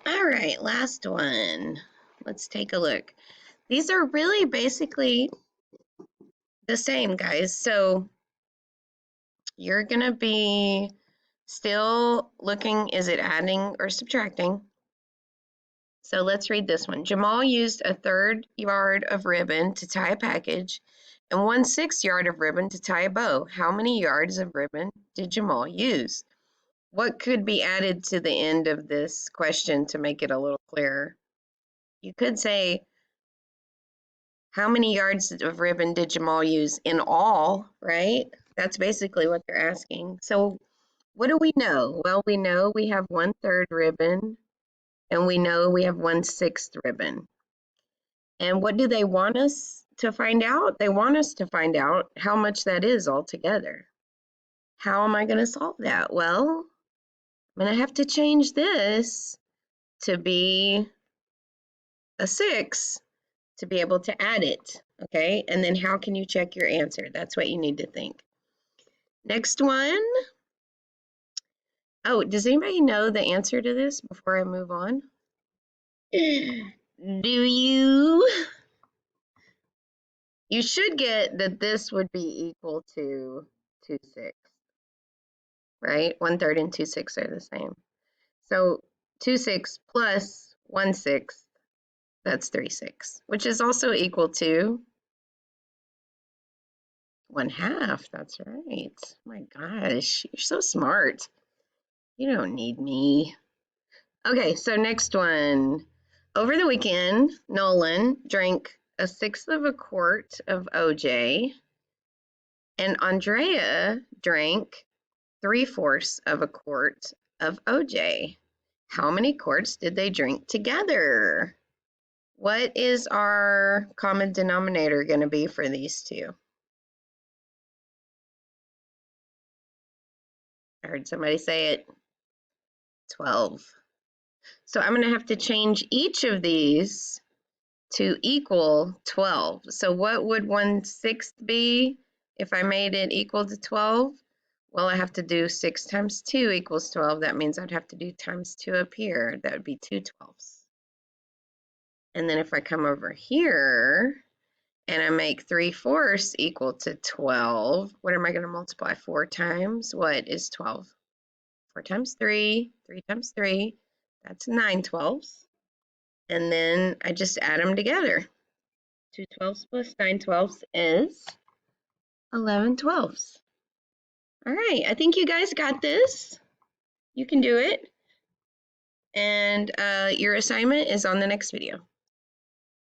All right, last one. Let's take a look. These are really basically the same, guys. So you're going to be still looking, is it adding or subtracting? So let's read this one. Jamal used a third yard of ribbon to tie a package and 1/6 yard of ribbon to tie a bow. How many yards of ribbon did Jamal use? What could be added to the end of this question to make it a little clearer? You could say, how many yards of ribbon did Jamal use in all, right? That's basically what they're asking. So what do we know? Well, we know we have 1/3 ribbon and we know we have 1/6 ribbon. And what do they want us to find out? They want us to find out how much that is altogether. How am I going to solve that? Well, I'm going to have to change this to be a 6 to be able to add it, okay? And then how can you check your answer? That's what you need to think. Next one. Oh, does anybody know the answer to this before I move on? Do you? You should get that this would be equal to 2/6, right? 1/3 and 2/6 are the same. So 2/6 plus 1/6, that's 3/6, which is also equal to 1/2. That's right. Oh my gosh, you're so smart. You don't need me. Okay, so next one. Over the weekend, Nolan drank 1/6 of a quart of OJ, and Andrea drank 3/4 of a quart of OJ. How many quarts did they drink together? What is our common denominator going to be for these two? I heard somebody say it. 12. So I'm going to have to change each of these to equal 12. So what would 1/6 be if I made it equal to 12? Well, I have to do 6 times 2 equals 12. That means I'd have to do times 2 up here. That would be 2/12. And then if I come over here and I make 3/4 equal to 12, what am I going to multiply 4 times? What is 12? 4 times 3, 3 times 3, that's 9/12. And then I just add them together. 2/12 plus 9/12 is 11/12. All right, I think you guys got this. You can do it. And your assignment is on the next video.